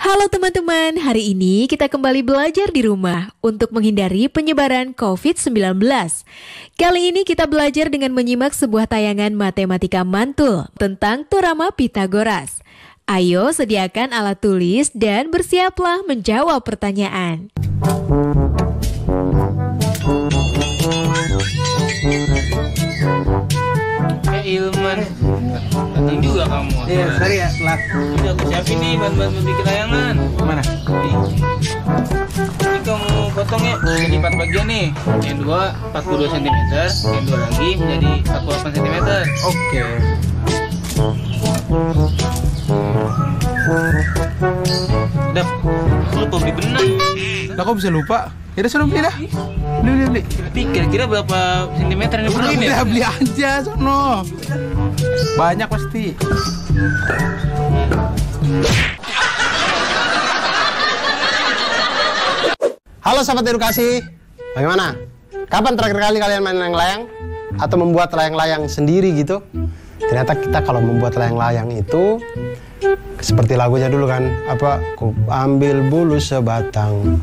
Halo teman-teman, hari ini kita kembali belajar di rumah untuk menghindari penyebaran COVID-19. Kali ini kita belajar dengan menyimak sebuah tayangan matematika mantul tentang teorema Pythagoras. Ayo sediakan alat tulis dan bersiaplah menjawab pertanyaan. Ilman, datang juga kamu. Iya, sorry ya, telat. Udah aku siapin nih bahan-bahan bikin layangan. Mana? Ini kamu potong ya, jadi 4 bagian nih. Yang dua 42 cm, yang dua lagi menjadi 48 cm. Oke. Udah, lupa beli benang. Lah kok bisa lupa? Ya udah suruh beli dah. Beli. Tapi kira-kira berapa sentimeter ini benang ya? Udah beli aja sono. Banyak pasti. Halo sahabat edukasi, bagaimana? Kapan terakhir kali kalian main layang-layang? Atau membuat layang-layang sendiri gitu? Ternyata kita kalau membuat layang-layang itu seperti lagunya dulu kan, ku ambil bulu sebatang,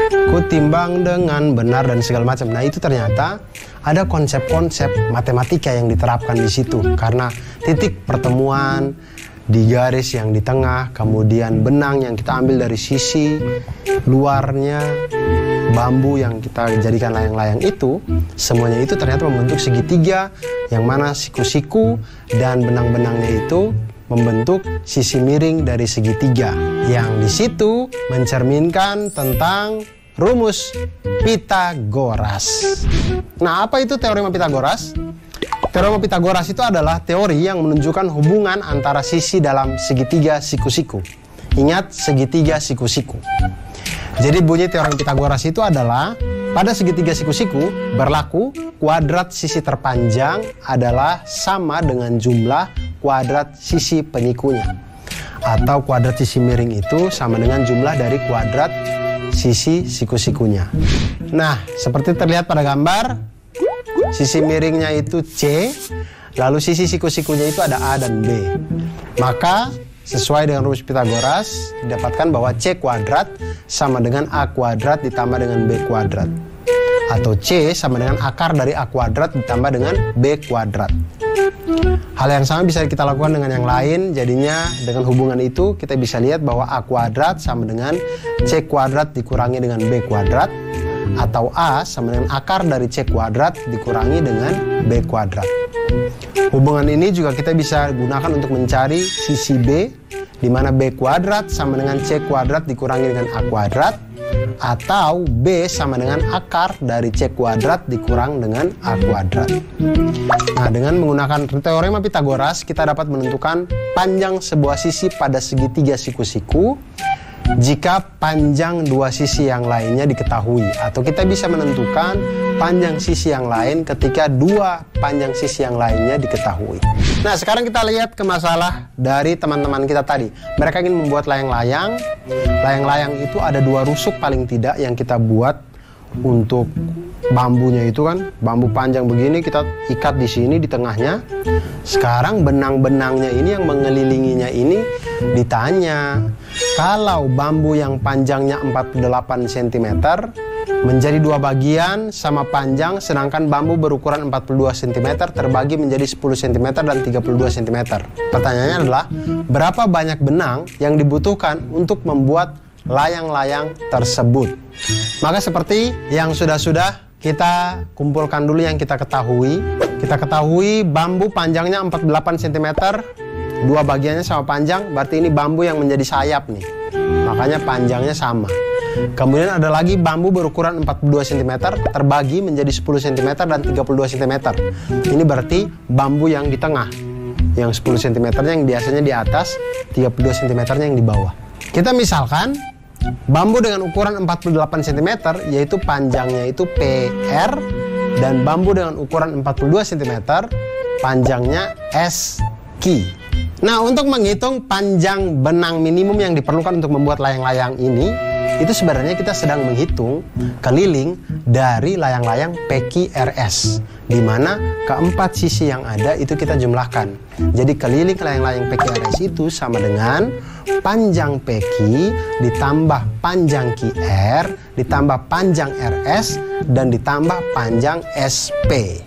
ku timbang dengan benar dan segala macam. Nah itu ternyata ada konsep-konsep matematika yang diterapkan di situ, karena titik pertemuan di garis yang di tengah, kemudian benang yang kita ambil dari sisi luarnya, bambu yang kita jadikan layang-layang itu, semuanya itu ternyata membentuk segitiga, yang mana siku-siku dan benang-benangnya itu membentuk sisi miring dari segitiga, yang di situ mencerminkan tentang rumus Pythagoras. Nah, apa itu teorema Pythagoras? Teorema Pythagoras itu adalah teori yang menunjukkan hubungan antara sisi dalam segitiga siku-siku. Ingat, segitiga siku-siku. Jadi bunyi teorema Pythagoras itu adalah pada segitiga siku-siku berlaku kuadrat sisi terpanjang adalah sama dengan jumlah kuadrat sisi penyikunya, atau kuadrat sisi miring itu sama dengan jumlah dari kuadrat sisi siku-sikunya. Nah, seperti terlihat pada gambar, sisi miringnya itu C, lalu sisi siku-sikunya itu ada A dan B. Maka sesuai dengan rumus Pythagoras didapatkan bahwa C kuadrat sama dengan A kuadrat ditambah dengan B kuadrat, atau C sama dengan akar dari A kuadrat ditambah dengan B kuadrat. Hal yang sama bisa kita lakukan dengan yang lain. Jadinya dengan hubungan itu kita bisa lihat bahwa A kuadrat sama dengan C kuadrat dikurangi dengan B kuadrat, atau A sama dengan akar dari C kuadrat dikurangi dengan B kuadrat. Hubungan ini juga kita bisa gunakan untuk mencari sisi B, di mana B kuadrat sama dengan C kuadrat dikurangi dengan A kuadrat, atau B sama dengan akar dari C kuadrat dikurang dengan A kuadrat. Nah, dengan menggunakan teorema Pythagoras kita dapat menentukan panjang sebuah sisi pada segitiga siku-siku jika panjang dua sisi yang lainnya diketahui, atau kita bisa menentukan panjang sisi yang lain ketika dua panjang sisi yang lainnya diketahui. Nah, sekarang kita lihat ke masalah dari teman-teman kita tadi. Mereka ingin membuat layang-layang. Layang-layang itu ada dua rusuk paling tidak yang kita buat untuk bambunya itu kan, bambu panjang begini kita ikat di sini di tengahnya. Sekarang benang-benangnya ini yang mengelilinginya ini ditanya, kalau bambu yang panjangnya 48 cm menjadi dua bagian sama panjang, sedangkan bambu berukuran 42 cm terbagi menjadi 10 cm dan 32 cm. Pertanyaannya adalah, berapa banyak benang yang dibutuhkan untuk membuat layang-layang tersebut? Maka seperti yang sudah-sudah, kita kumpulkan dulu yang kita ketahui. Kita ketahui bambu panjangnya 48 cm, dua bagiannya sama panjang, berarti ini bambu yang menjadi sayap nih. Makanya panjangnya sama. Kemudian ada lagi bambu berukuran 42 cm terbagi menjadi 10 cm dan 32 cm. Ini berarti bambu yang di tengah. Yang 10 cm yang biasanya di atas, 32 cm yang di bawah. Kita misalkan bambu dengan ukuran 48 cm yaitu panjangnya itu PR, dan bambu dengan ukuran 42 cm panjangnya SQ. Nah, untuk menghitung panjang benang minimum yang diperlukan untuk membuat layang-layang ini, itu sebenarnya kita sedang menghitung keliling dari layang-layang PQRS, di mana keempat sisi yang ada itu kita jumlahkan. Jadi keliling layang-layang PQRS itu sama dengan panjang PQ ditambah panjang QR ditambah panjang RS dan ditambah panjang SP.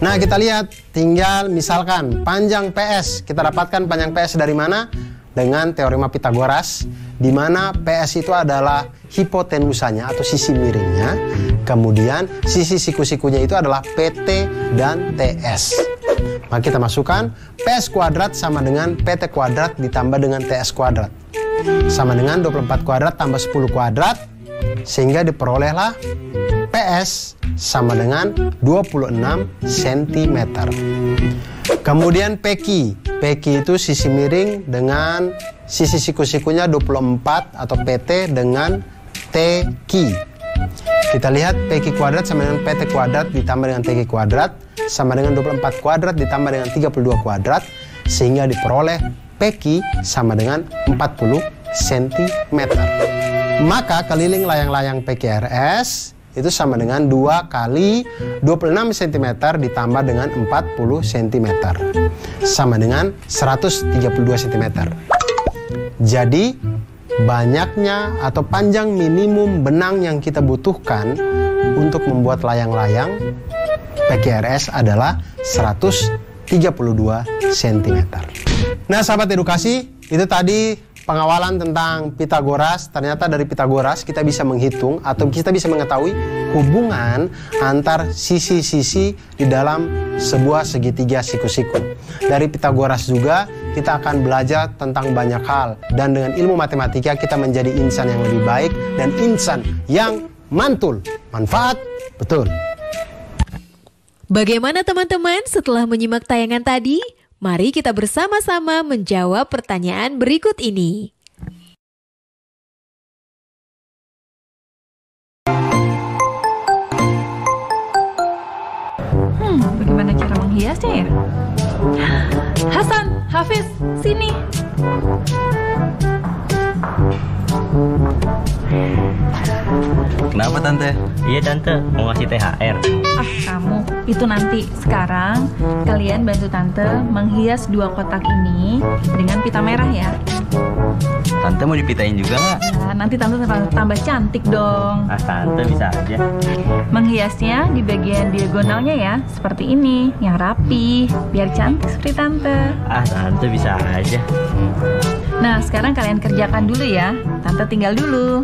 Nah, kita lihat, tinggal misalkan panjang PS. Kita dapatkan panjang PS dari mana? Dengan teorema Pitagoras, di mana PS itu adalah hipotenusanya atau sisi miringnya. Kemudian sisi siku-sikunya itu adalah PT dan TS. Maka kita masukkan PS kuadrat sama dengan PT kuadrat ditambah dengan TS kuadrat. Sama dengan 24 kuadrat tambah 10 kuadrat. Sehingga diperolehlah PS sama dengan 26 cm. Kemudian PQ. PQ itu sisi miring dengan sisi siku-sikunya 24 atau PT dengan TQ. Kita lihat PQ kuadrat sama dengan PT kuadrat ditambah dengan TQ kuadrat sama dengan 24 kuadrat ditambah dengan 32 kuadrat. Sehingga diperoleh PQ sama dengan 40 cm. Maka keliling layang-layang PQRS itu sama dengan 2 kali 26 cm ditambah dengan 40 cm. Sama dengan 132 cm. Jadi banyaknya atau panjang minimum benang yang kita butuhkan untuk membuat layang-layang PQRS adalah 132 cm. Nah, sahabat edukasi, itu tadi pengawalan tentang Pitagoras. Ternyata dari Pitagoras kita bisa menghitung atau kita bisa mengetahui hubungan antar sisi-sisi di dalam sebuah segitiga siku-siku. Dari Pitagoras juga kita akan belajar tentang banyak hal. Dan dengan ilmu matematika kita menjadi insan yang lebih baik dan insan yang mantul. Manfaat betul. Bagaimana teman-teman setelah menyimak tayangan tadi? Mari kita bersama-sama menjawab pertanyaan berikut ini. Bagaimana cara menghiasnya ya? Hasan, Hafiz, sini. Kenapa Tante? Iya Tante, mau ngasih THR. Kamu, itu nanti. Sekarang kalian bantu Tante menghias 2 kotak ini dengan pita merah ya. Tante mau dipitain juga nggak? Nah, nanti Tante tambah cantik dong. Tante bisa aja. Menghiasnya di bagian diagonalnya ya, seperti ini, yang rapi, biar cantik seperti Tante. Tante bisa aja. Nah, sekarang kalian kerjakan dulu ya. Tante tinggal dulu.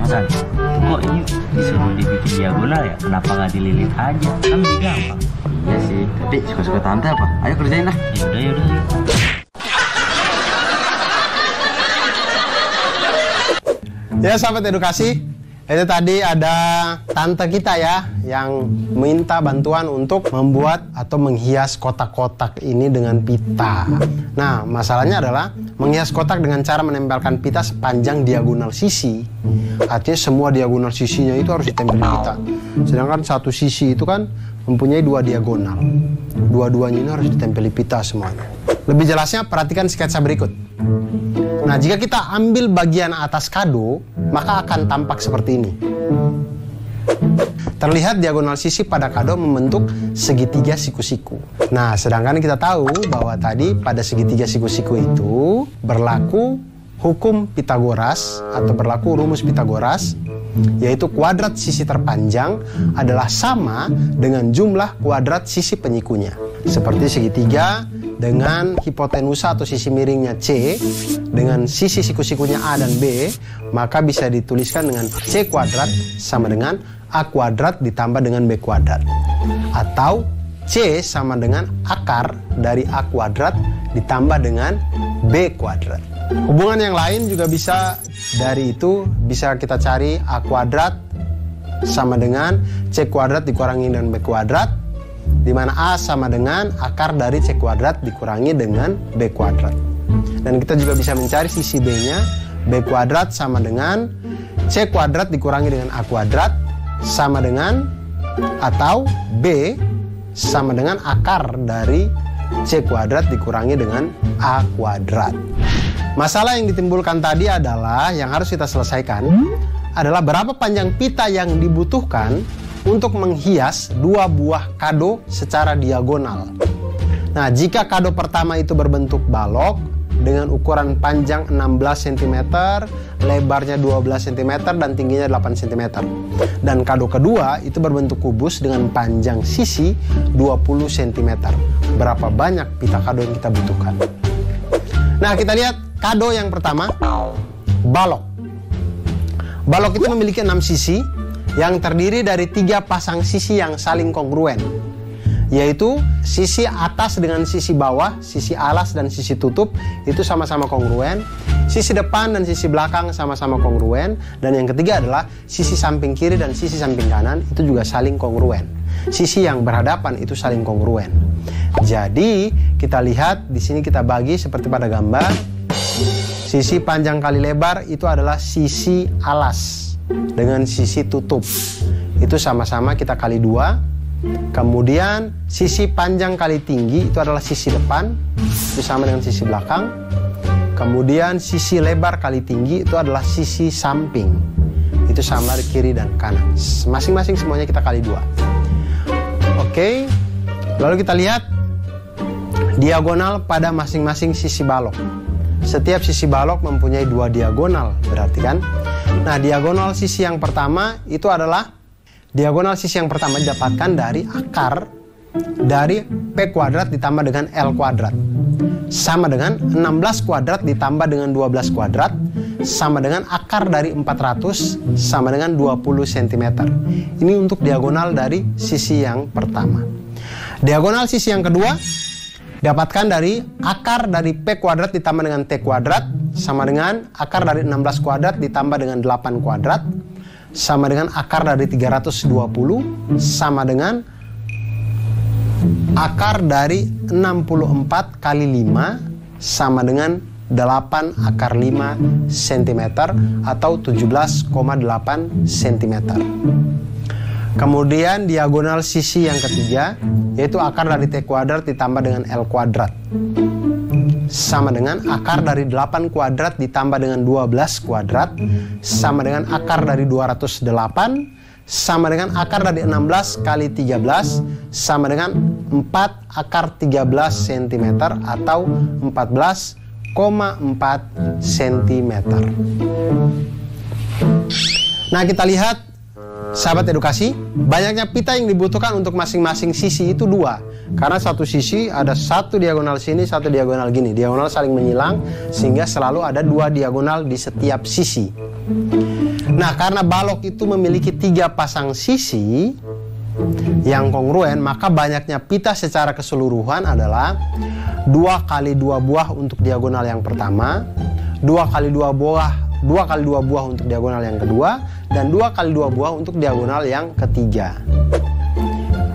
Hasan, kok ini disuruh dibikin diagonal ya? Kenapa nggak dililit aja? Kan lebih gampang. Iya sih, tapi suka-suka Tante apa? Ayo kerjain lah. Yaudah. Ya sahabat edukasi, itu tadi ada tante kita ya yang minta bantuan untuk membuat atau menghias kotak-kotak ini dengan pita. Nah, masalahnya adalah menghias kotak dengan cara menempelkan pita sepanjang diagonal sisi. Artinya semua diagonal sisinya itu harus ditempel pita. Sedangkan satu sisi itu kan mempunyai 2 diagonal. Dua-duanya ini harus ditempeli pita semuanya. Lebih jelasnya perhatikan sketsa berikut. Nah, jika kita ambil bagian atas kado, maka akan tampak seperti ini. Terlihat diagonal sisi pada kado membentuk segitiga siku-siku. Nah, sedangkan kita tahu bahwa tadi pada segitiga siku-siku itu berlaku hukum Pitagoras atau berlaku rumus Pitagoras, yaitu kuadrat sisi terpanjang adalah sama dengan jumlah kuadrat sisi penyikunya. Seperti segitiga dengan hipotenusa atau sisi miringnya C dengan sisi siku-sikunya A dan B, maka bisa dituliskan dengan C kuadrat sama dengan A kuadrat ditambah dengan B kuadrat. Atau C sama dengan akar dari A kuadrat ditambah dengan B kuadrat. Hubungan yang lain juga bisa dari itu, bisa kita cari A kuadrat sama dengan C kuadrat dikurangi dengan B kuadrat, di mana A sama dengan akar dari C kuadrat dikurangi dengan B kuadrat. Dan kita juga bisa mencari sisi B-nya, B kuadrat sama dengan C kuadrat dikurangi dengan A kuadrat sama dengan, atau B sama dengan akar dari C kuadrat dikurangi dengan A kuadrat. Masalah yang ditimbulkan tadi adalah yang harus kita selesaikan adalah berapa panjang pita yang dibutuhkan untuk menghias dua buah kado secara diagonal. Nah, jika kado pertama itu berbentuk balok dengan ukuran panjang 16 cm, lebarnya 12 cm, dan tingginya 8 cm. Dan kado kedua itu berbentuk kubus dengan panjang sisi 20 cm. Berapa banyak pita kado yang kita butuhkan? Nah, kita lihat kado yang pertama, balok. Balok itu memiliki 6 sisi yang terdiri dari 3 pasang sisi yang saling kongruen, yaitu sisi atas dengan sisi bawah, sisi alas dan sisi tutup itu sama-sama kongruen. Sisi depan dan sisi belakang sama-sama kongruen. Dan yang ketiga adalah sisi samping kiri dan sisi samping kanan itu juga saling kongruen. Sisi yang berhadapan itu saling kongruen. Jadi kita lihat di sini kita bagi seperti pada gambar. Sisi panjang kali lebar itu adalah sisi alas dengan sisi tutup. Itu sama-sama kita kali 2. Kemudian sisi panjang kali tinggi itu adalah sisi depan, itu sama dengan sisi belakang. Kemudian sisi lebar kali tinggi itu adalah sisi samping, itu sama dari kiri dan kanan. Masing-masing semuanya kita kali 2. Oke, lalu kita lihat diagonal pada masing-masing sisi balok. Setiap sisi balok mempunyai 2 diagonal, berarti kan? Nah, diagonal sisi yang pertama itu adalah diagonal sisi yang pertama didapatkan dari akar dari P kuadrat ditambah dengan L kuadrat. Sama dengan 16 kuadrat ditambah dengan 12 kuadrat, sama dengan akar dari 400 sama dengan 20 cm. Ini untuk diagonal dari sisi yang pertama. Diagonal sisi yang kedua dapatkan dari akar dari P kuadrat ditambah dengan T kuadrat, sama dengan akar dari 16 kuadrat ditambah dengan 8 kuadrat, sama dengan akar dari 320, sama dengan akar dari 64 kali 5, sama dengan 8 akar 5 cm atau 17,8 cm. Kemudian diagonal sisi yang ketiga yaitu akar dari T kuadrat ditambah dengan L kuadrat, sama dengan akar dari 8 kuadrat ditambah dengan 12 kuadrat, sama dengan akar dari 208, sama dengan akar dari 16 kali 13, sama dengan 4 akar 13 cm atau 14,4 cm. Nah, kita lihat sahabat edukasi, banyaknya pita yang dibutuhkan untuk masing-masing sisi itu 2. Karena satu sisi ada satu diagonal sini, satu diagonal gini. Diagonal saling menyilang sehingga selalu ada 2 diagonal di setiap sisi. Nah, karena balok itu memiliki 3 pasang sisi yang kongruen, maka banyaknya pita secara keseluruhan adalah 2 kali 2 buah untuk diagonal yang pertama, 2 kali 2 buah untuk diagonal yang kedua, dan 2 kali 2 buah untuk diagonal yang ketiga.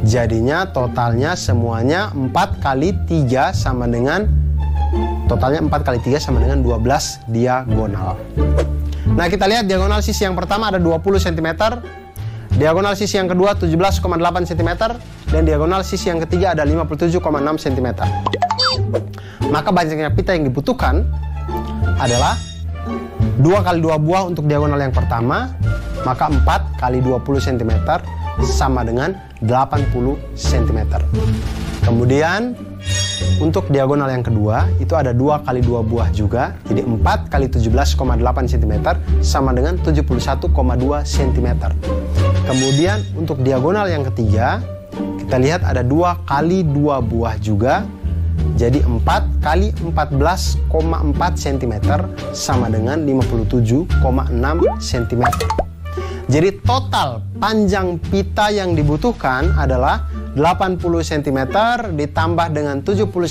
Jadinya totalnya semuanya 4 kali 3 sama dengan totalnya 4 kali 3 sama dengan 12 diagonal. Nah, kita lihat diagonal sisi yang pertama ada 20 cm, diagonal sisi yang kedua 17,8 cm, dan diagonal sisi yang ketiga ada 57,6 cm. Maka banyaknya pita yang dibutuhkan adalah 2 kali 2 buah untuk diagonal yang pertama, maka 4 kali 20 cm sama dengan 80 cm. Kemudian untuk diagonal yang kedua itu ada 2 kali 2 buah juga, jadi 4 kali 17,8 cm sama dengan 71,2 cm. Kemudian untuk diagonal yang ketiga kita lihat ada 2 kali 2 buah juga, jadi 4 kali 14,4 cm sama dengan 57,6 cm. Jadi total panjang pita yang dibutuhkan adalah 80 cm ditambah dengan 71,2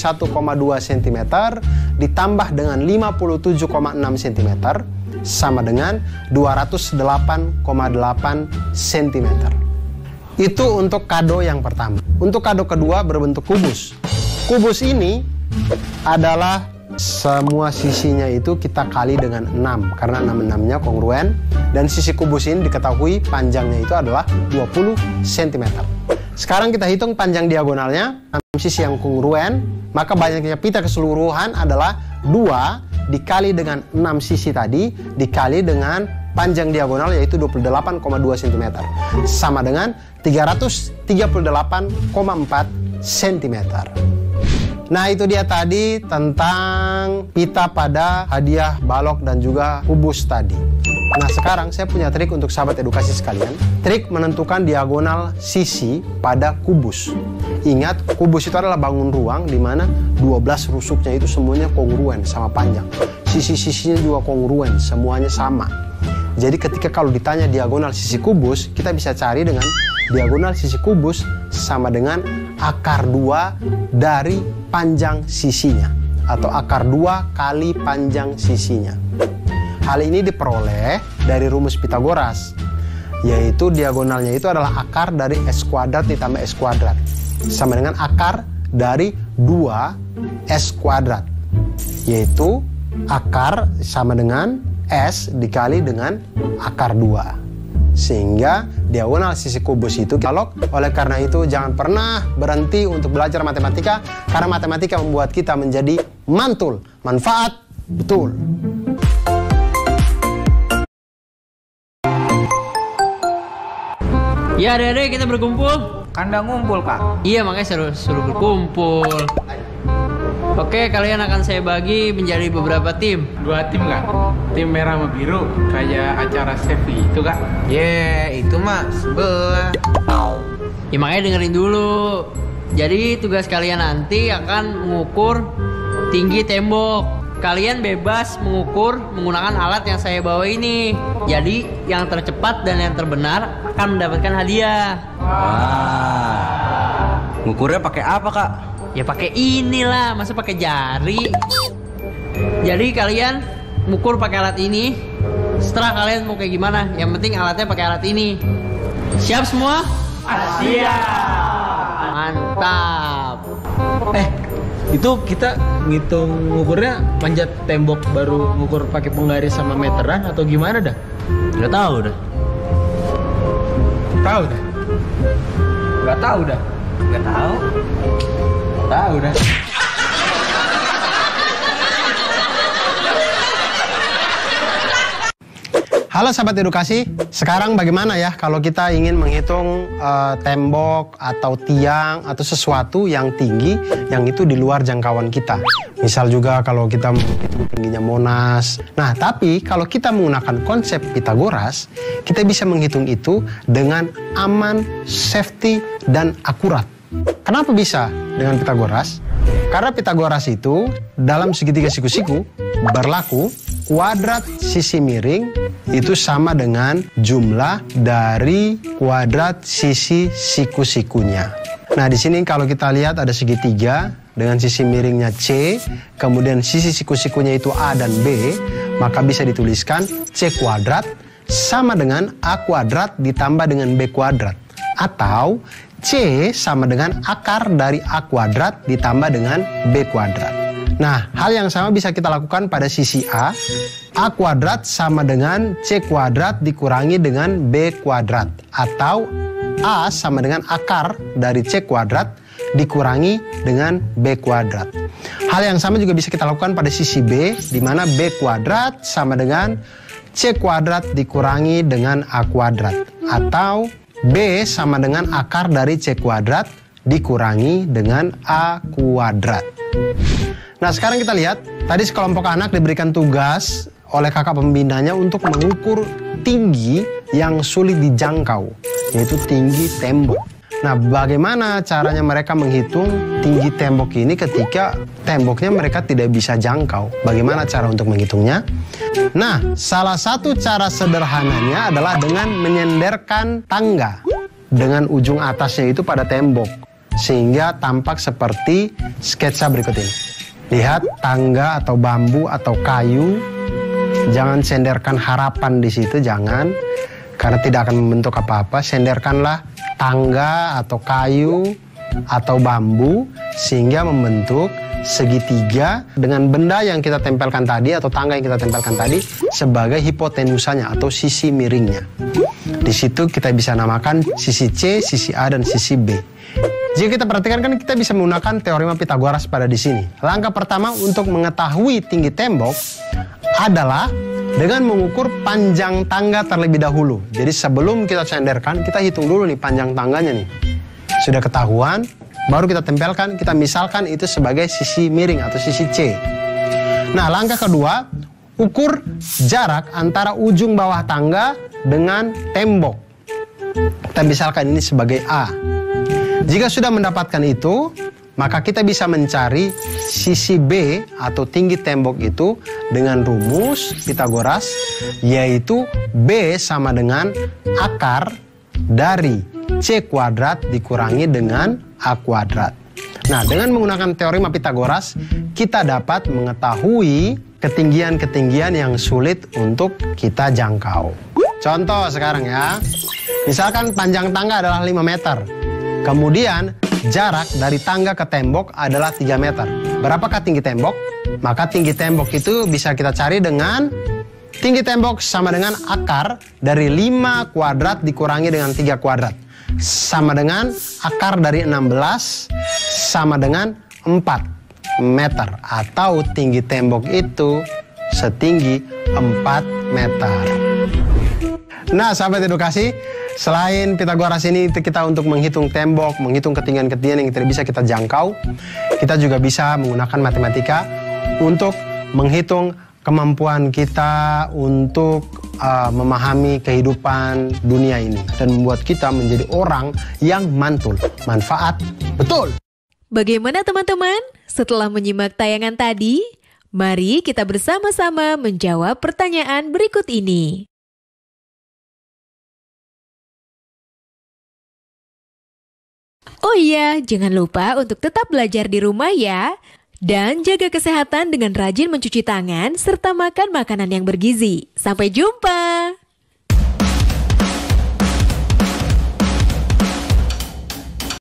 cm ditambah dengan 57,6 cm sama dengan 208,8 cm. Itu untuk kado yang pertama. Untuk kado kedua berbentuk kubus. Kubus ini adalah semua sisinya itu kita kali dengan 6 karena 6-6-nya kongruen, dan sisi kubus ini diketahui panjangnya itu adalah 20 cm. Sekarang kita hitung panjang diagonalnya, 6 sisi yang kongruen, maka banyaknya pita keseluruhan adalah 2 dikali dengan 6 sisi tadi, dikali dengan panjang diagonal yaitu 28,2 cm. Sama dengan 338,4 cm. Nah, itu dia tadi tentang pita pada hadiah balok dan juga kubus tadi. Nah, sekarang saya punya trik untuk sahabat edukasi sekalian. Trik menentukan diagonal sisi pada kubus. Ingat, kubus itu adalah bangun ruang di mana 12 rusuknya itu semuanya kongruen sama panjang. Sisi-sisinya juga kongruen, semuanya sama. Jadi ketika kalau ditanya diagonal sisi kubus, kita bisa cari dengan diagonal sisi kubus sama dengan akar 2 dari panjang sisinya, atau akar 2 kali panjang sisinya. Hal ini diperoleh dari rumus Pitagoras, yaitu diagonalnya itu adalah akar dari S kuadrat ditambah S kuadrat, sama dengan akar dari 2S kuadrat, yaitu akar sama dengan S dikali dengan akar 2. Sehingga diagonal sisi kubus itu balok. Oleh karena itu jangan pernah berhenti untuk belajar matematika, karena matematika membuat kita menjadi mantul. Manfaat betul. Ya adik-adik, kita berkumpul. Kan udah ngumpul, Kak. Iya, makanya suruh berkumpul. Oke, kalian akan saya bagi menjadi beberapa tim. 2 tim Kak. Tim merah sama biru kayak acara Sevi itu Kak. Itu mah sebelah. Ya makanya dengerin dulu. Jadi tugas kalian nanti akan mengukur tinggi tembok. Kalian bebas mengukur menggunakan alat yang saya bawa ini. Jadi yang tercepat dan yang terbenar akan mendapatkan hadiah. Wah. Ngukurnya pakai apa Kak? Ya pakai inilah, masa pakai jari. Jadi kalian mengukur pakai alat ini. Setelah kalian mau kayak gimana, yang penting alatnya pakai alat ini. Siap semua? Siap. Mantap. Itu kita ngitung ngukurnya manjat tembok baru ngukur pakai penggaris sama meteran atau gimana dah? Nggak tahu dah. Tahu dah. Nggak tahu dah. Nggak tahu. Tahu dah. Halo sahabat edukasi, sekarang bagaimana ya kalau kita ingin menghitung tembok atau tiang atau sesuatu yang tinggi yang itu di luar jangkauan kita. Misal juga kalau kita menghitung tingginya Monas. Nah, tapi kalau kita menggunakan konsep Pitagoras, kita bisa menghitung itu dengan aman, safety, dan akurat. Kenapa bisa dengan Pitagoras? Karena Pitagoras itu dalam segitiga siku-siku berlaku kuadrat sisi miring itu sama dengan jumlah dari kuadrat sisi siku-sikunya. Nah, di sini kalau kita lihat ada segitiga dengan sisi miringnya C, kemudian sisi siku-sikunya itu A dan B, maka bisa dituliskan C kuadrat sama dengan A kuadrat ditambah dengan B kuadrat. Atau C sama dengan akar dari A kuadrat ditambah dengan B kuadrat. Nah, hal yang sama bisa kita lakukan pada sisi A. A kuadrat sama dengan C kuadrat dikurangi dengan B kuadrat. Atau A sama dengan akar dari C kuadrat dikurangi dengan B kuadrat. Hal yang sama juga bisa kita lakukan pada sisi B, di mana B kuadrat sama dengan C kuadrat dikurangi dengan A kuadrat. Atau B sama dengan akar dari C kuadrat dikurangi dengan A kuadrat. Nah, sekarang kita lihat, tadi sekelompok anak diberikan tugas oleh kakak pembinanya untuk mengukur tinggi yang sulit dijangkau, yaitu tinggi tembok. Nah, bagaimana caranya mereka menghitung tinggi tembok ini ketika temboknya mereka tidak bisa jangkau? Bagaimana cara untuk menghitungnya? Nah, salah satu cara sederhananya adalah dengan menyenderkan tangga dengan ujung atasnya itu pada tembok, sehingga tampak seperti sketsa berikut ini. Lihat tangga atau bambu atau kayu, jangan senderkan harapan di situ, jangan, karena tidak akan membentuk apa-apa. Senderkanlah tangga atau kayu atau bambu sehingga membentuk segitiga dengan benda yang kita tempelkan tadi atau tangga yang kita tempelkan tadi sebagai hipotenusanya atau sisi miringnya. Di situ kita bisa namakan sisi C, sisi A, dan sisi B. Jika kita perhatikan kan kita bisa menggunakan teorema Pitagoras pada di sini. Langkah pertama untuk mengetahui tinggi tembok adalah dengan mengukur panjang tangga terlebih dahulu. Jadi sebelum kita senderkan, kita hitung dulu nih panjang tangganya nih. Sudah ketahuan, baru kita tempelkan, kita misalkan itu sebagai sisi miring atau sisi C. Nah, langkah kedua, ukur jarak antara ujung bawah tangga dengan tembok. Kita misalkan ini sebagai A. Jika sudah mendapatkan itu, maka kita bisa mencari sisi B atau tinggi tembok itu dengan rumus Pitagoras, yaitu B sama dengan akar dari C kuadrat dikurangi dengan A kuadrat. Nah, dengan menggunakan teorema Pitagoras, kita dapat mengetahui ketinggian-ketinggian yang sulit untuk kita jangkau. Contoh sekarang ya, misalkan panjang tangga adalah 5 meter. Kemudian jarak dari tangga ke tembok adalah 3 meter. Berapakah tinggi tembok? Maka tinggi tembok itu bisa kita cari dengan tinggi tembok sama dengan akar dari 5 kuadrat dikurangi dengan 3 kuadrat. Sama dengan akar dari 16 sama dengan 4 meter. Atau tinggi tembok itu setinggi 4 meter. Nah, sahabat edukasi, selain Pitagoras ini kita untuk menghitung tembok, menghitung ketinggian-ketinggian yang tidak bisa kita jangkau, kita juga bisa menggunakan matematika untuk menghitung kemampuan kita untuk memahami kehidupan dunia ini dan membuat kita menjadi orang yang mantul, manfaat, betul. Bagaimana teman-teman? Setelah menyimak tayangan tadi, mari kita bersama-sama menjawab pertanyaan berikut ini. Oh iya, jangan lupa untuk tetap belajar di rumah ya. Dan jaga kesehatan dengan rajin mencuci tangan serta makan makanan yang bergizi. Sampai jumpa!